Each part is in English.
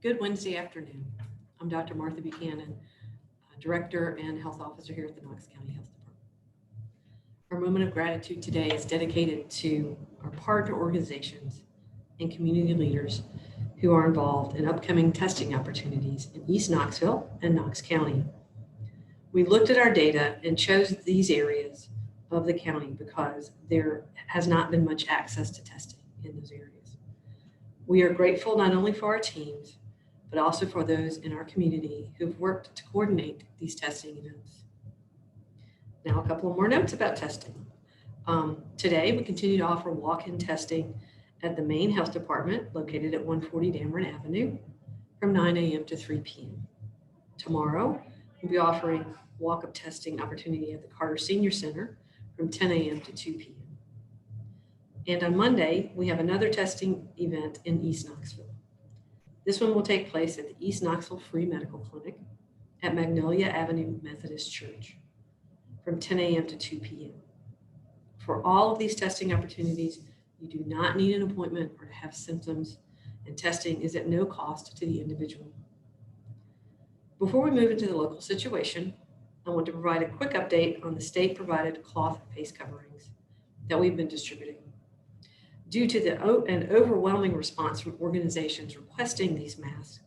Good Wednesday afternoon. I'm Dr. Martha Buchanan, Director and Health Officer here at the Knox County Health Department. Our moment of gratitude today is dedicated to our partner organizations and community leaders who are involved in upcoming testing opportunities in East Knoxville and Knox County. We looked at our data and chose these areas of the county because there has not been much access to testing in those areas. We are grateful not only for our teams, but also for those in our community who've worked to coordinate these testing events. Now, a couple of more notes about testing. Today, we continue to offer walk-in testing at the main health department located at 140 Dameron Avenue from 9 a.m. to 3 p.m. Tomorrow, we'll be offering walk-up testing opportunity at the Carter Senior Center from 10 a.m. to 2 p.m. And on Monday, we have another testing event in East Knoxville. This one will take place at the East Knoxville Free Medical Clinic at Magnolia Avenue Methodist Church from 10 a.m. to 2 p.m. For all of these testing opportunities, you do not need an appointment or to have symptoms, and testing is at no cost to the individual. Before we move into the local situation, I want to provide a quick update on the state-provided cloth face coverings that we've been distributing. Due to an overwhelming response from organizations requesting these masks,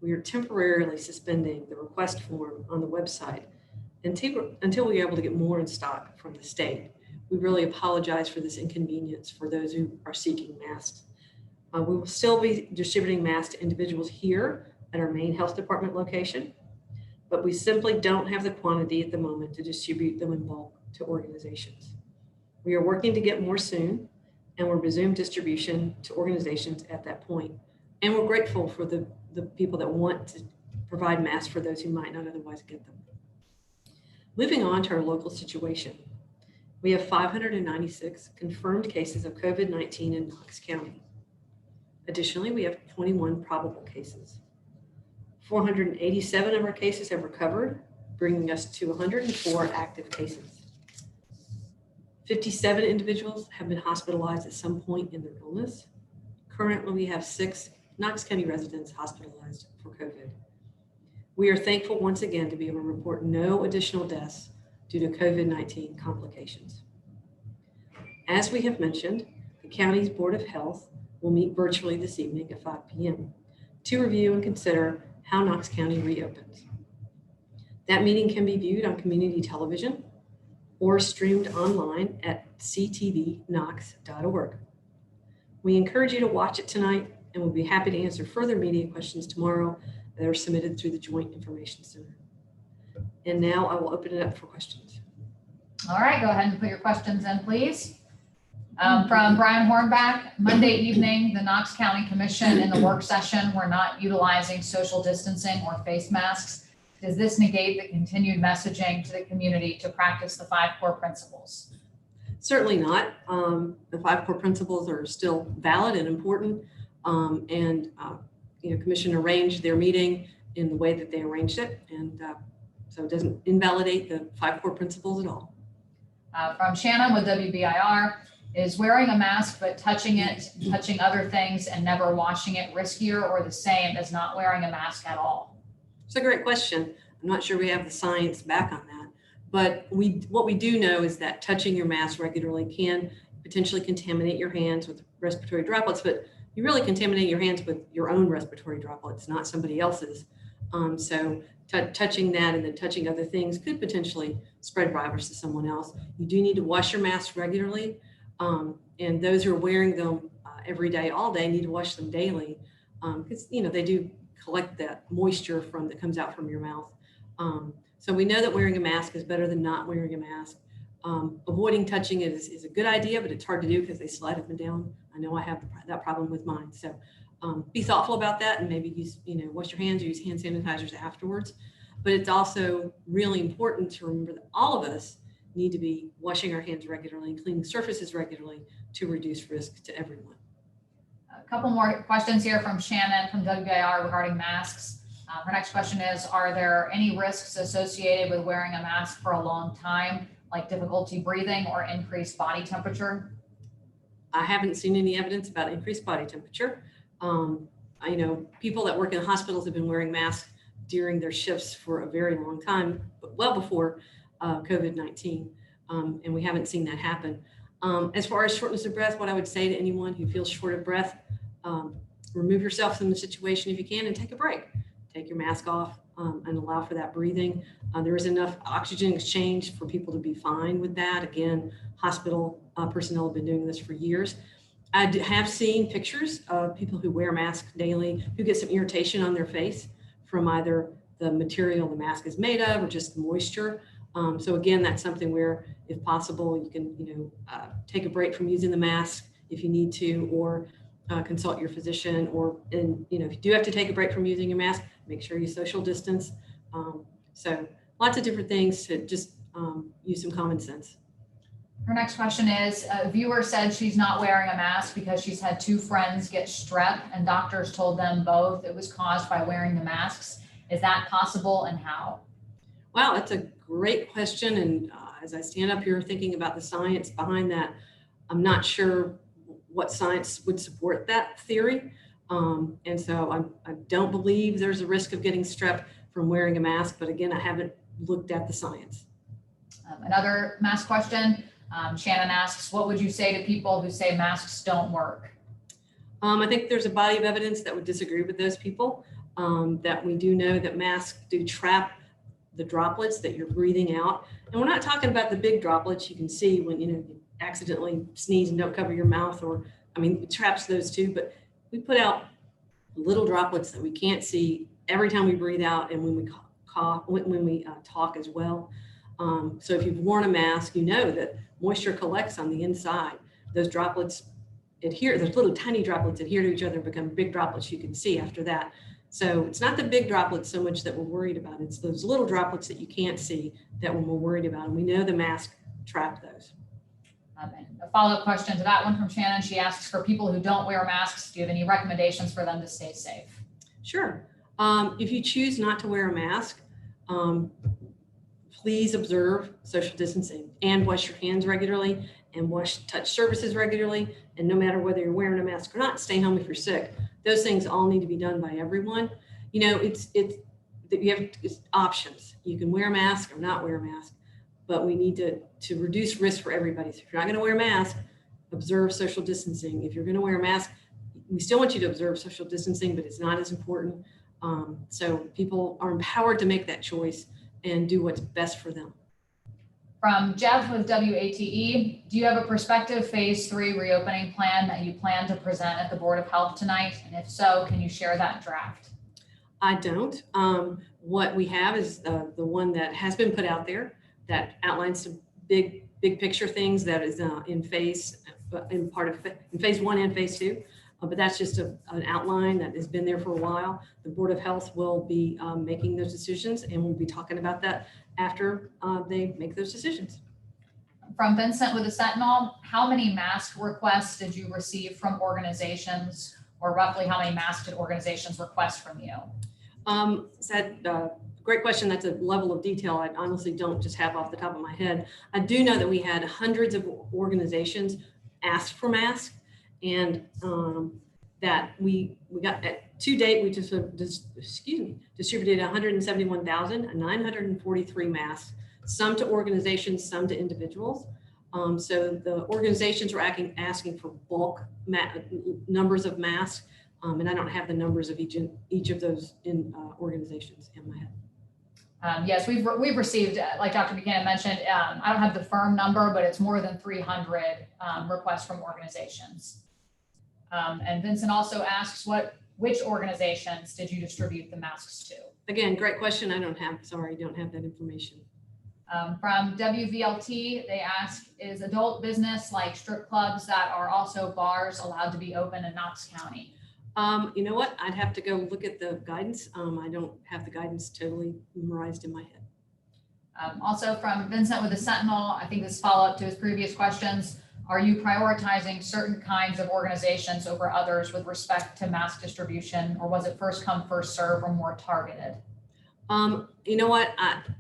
we are temporarily suspending the request form on the website until we are able to get more in stock from the state. We really apologize for this inconvenience for those who are seeking masks. We will still be distributing masks to individuals here at our main health department location, but we simply don't have the quantity at the moment to distribute them in bulk to organizations. We are working to get more soon, and we'll resume distribution to organizations at that point. And we're grateful for the people that want to provide masks for those who might not otherwise get them. Moving on to our local situation. We have 596 confirmed cases of COVID-19 in Knox County. Additionally, we have 21 probable cases. 487 of our cases have recovered, bringing us to 104 active cases. 57 individuals have been hospitalized at some point in their illness. Currently, we have 6 Knox County residents hospitalized for COVID. We are thankful once again to be able to report no additional deaths due to COVID-19 complications. As we have mentioned, the county's Board of Health will meet virtually this evening at 5 p.m. to review and consider how Knox County reopens. That meeting can be viewed on community television or streamed online at ctvknox.org. We encourage you to watch it tonight, and we'll be happy to answer further media questions tomorrow that are submitted through the Joint Information Center. And now I will open it up for questions. All right, go ahead and put your questions in, please. From Brian Hornback, Monday evening, the Knox County Commission in the work session were not utilizing social distancing or face masks. Does this negate the continued messaging to the community to practice the 5 core principles? Certainly not. The 5 core principles are still valid and important. Commission arranged their meeting in the way that they arranged it. And so it doesn't invalidate the 5 core principles at all. From Shannon with WBIR, is wearing a mask but touching other things and never washing it riskier or the same as not wearing a mask at all? It's a great question. I'm not sure we have the science back on that, but what we do know is that touching your mask regularly can potentially contaminate your hands with respiratory droplets, but you really contaminate your hands with your own respiratory droplets, not somebody else's. So touching that and then touching other things could potentially spread virus to someone else. You do need to wash your mask regularly, and those who are wearing them every day, all day, need to wash them daily because they do collect that moisture that comes out from your mouth. So we know that wearing a mask is better than not wearing a mask. Avoiding touching it is a good idea, but it's hard to do because they slide up and down. I know I have that problem with mine. So be thoughtful about that and maybe wash your hands or use hand sanitizers afterwards. But it's also really important to remember that all of us need to be washing our hands regularly and cleaning surfaces regularly to reduce risk to everyone. A couple more questions here from Shannon from WIR regarding masks. Her next question is, are there any risks associated with wearing a mask for a long time, like difficulty breathing or increased body temperature? I haven't seen any evidence about increased body temperature. people that work in hospitals have been wearing masks during their shifts for a very long time, but well before COVID-19, and we haven't seen that happen. As far as shortness of breath, what I would say to anyone who feels short of breath, remove yourself from the situation if you can and take a break. Take your mask off and allow for that breathing. There is enough oxygen exchange for people to be fine with that. Again, hospital personnel have been doing this for years. I have seen pictures of people who wear masks daily who get some irritation on their face from either the material the mask is made of or just the moisture. So again, that's something where, if possible, you can take a break from using the mask if you need to, or consult your physician. Or if you do have to take a break from using your mask, make sure you social distance. So lots of different things to just use some common sense. Her next question is, a viewer said she's not wearing a mask because she's had 2 friends get strep and doctors told them both it was caused by wearing the masks. Is that possible, and how? Wow, that's a great question. And as I stand up here thinking about the science behind that, I'm not sure what science would support that theory. And so I don't believe there's a risk of getting strep from wearing a mask. But again, I haven't looked at the science. Another mask question. Shannon asks, what would you say to people who say masks don't work? I think there's a body of evidence that would disagree with those people, that we do know that masks do trap the droplets that you're breathing out. And we're not talking about the big droplets you can see when you accidentally sneeze and don't cover your mouth, it traps those too, but we put out little droplets that we can't see every time we breathe out and when we cough, when we talk as well. So if you've worn a mask, you know that moisture collects on the inside. Those droplets adhere, those little tiny droplets adhere to each other and become big droplets you can see after that. So it's not the big droplets so much that we're worried about. It's those little droplets that you can't see that we're more worried about. And we know the mask trapped those. And a follow-up question to that one from Shannon. She asks, for people who don't wear masks, do you have any recommendations for them to stay safe? Sure. If you choose not to wear a mask, please observe social distancing and wash your hands regularly and touch surfaces regularly. And no matter whether you're wearing a mask or not, stay home if you're sick. Those things all need to be done by everyone. It's options. You can wear a mask or not wear a mask, but we need to reduce risk for everybody. So if you're not going to wear a mask, observe social distancing. If you're going to wear a mask, we still want you to observe social distancing, but it's not as important. So people are empowered to make that choice and do what's best for them. From Jeff with WATE, do you have a prospective phase 3 reopening plan that you plan to present at the Board of Health tonight? And if so, can you share that draft? I don't. What we have is the one that has been put out there that outlines some big picture things that is in phase 1 and phase 2. But that's just an outline that has been there for a while. The Board of Health will be making those decisions, and we'll be talking about that after they make those decisions. From Vincent with the Sentinel, how many mask requests did you receive from organizations, or roughly how many masks did organizations request from you? Great question. That's a level of detail I honestly don't just have off the top of my head. I do know that we had hundreds of organizations ask for masks, and that we got to date, we distributed 171,943 masks, some to organizations, some to individuals. So the organizations were asking for bulk numbers of masks, and I don't have the numbers of each of those in organizations in my head. Yes, we've received, like Dr. Buchanan mentioned, I don't have the firm number, but it's more than 300 requests from organizations. And Vincent also asks, which organizations did you distribute the masks to? Again, great question. I don't have that information. From WVLT, they ask, is adult business like strip clubs that are also bars allowed to be open in Knox County? You know what? I'd have to go look at the guidance. I don't have the guidance totally memorized in my head. Also from Vincent with the Sentinel, I think this follow-up to his previous questions. Are you prioritizing certain kinds of organizations over others with respect to mask distribution, or was it first come, first serve, or more targeted? You know what?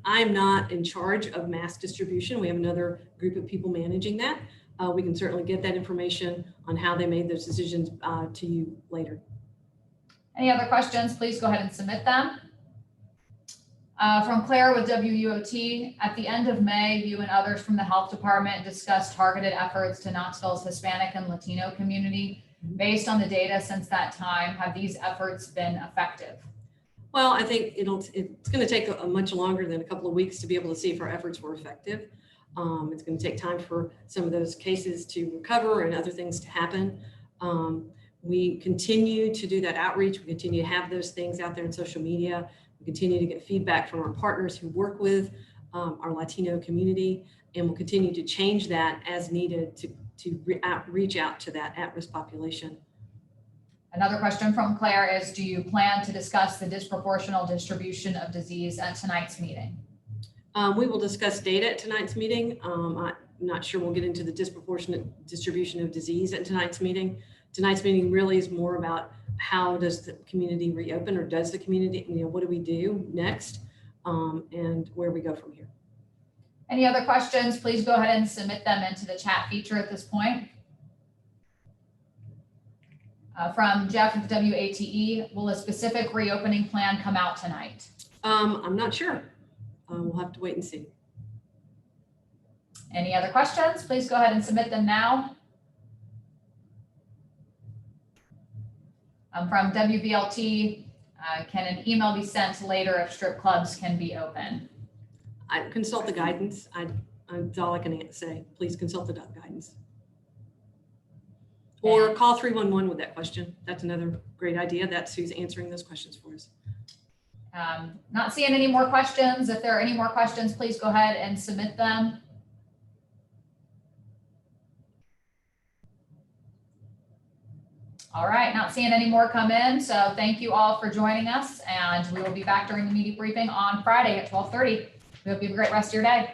I'm not in charge of mask distribution. We have another group of people managing that. We can certainly get that information on how they made those decisions to you later. Any other questions, please go ahead and submit them. From Claire with WUOT, at the end of May, you and others from the health department discussed targeted efforts to Knoxville's Hispanic and Latino community. Based on the data since that time, have these efforts been effective? Well, I think it's going to take a much longer than a couple of weeks to be able to see if our efforts were effective. It's going to take time for some of those cases to recover and other things to happen. We continue to do that outreach. We continue to have those things out there in social media. We continue to get feedback from our partners who work with our Latino community, and we'll continue to change that as needed to reach out to that at-risk population. Another question from Claire is, do you plan to discuss the disproportional distribution of disease at tonight's meeting? We will discuss data at tonight's meeting. I'm not sure we'll get into the disproportionate distribution of disease at tonight's meeting. Tonight's meeting really is more about how does the community reopen, or does the community, what do we do next, and where we go from here. Any other questions, please go ahead and submit them into the chat feature at this point. From Jeff of WATE, will a specific reopening plan come out tonight? I'm not sure. We'll have to wait and see. Any other questions? Please go ahead and submit them now. From WBLT, can an email be sent later if strip clubs can be open? I consult the guidance. That's all I can say. Please consult the guidance. Or call 311 with that question. That's another great idea. That's who's answering those questions for us. Not seeing any more questions. If there are any more questions, please go ahead and submit them. All right, not seeing any more come in. So thank you all for joining us, and we will be back during the media briefing on Friday at 12:30. We hope you have a great rest of your day.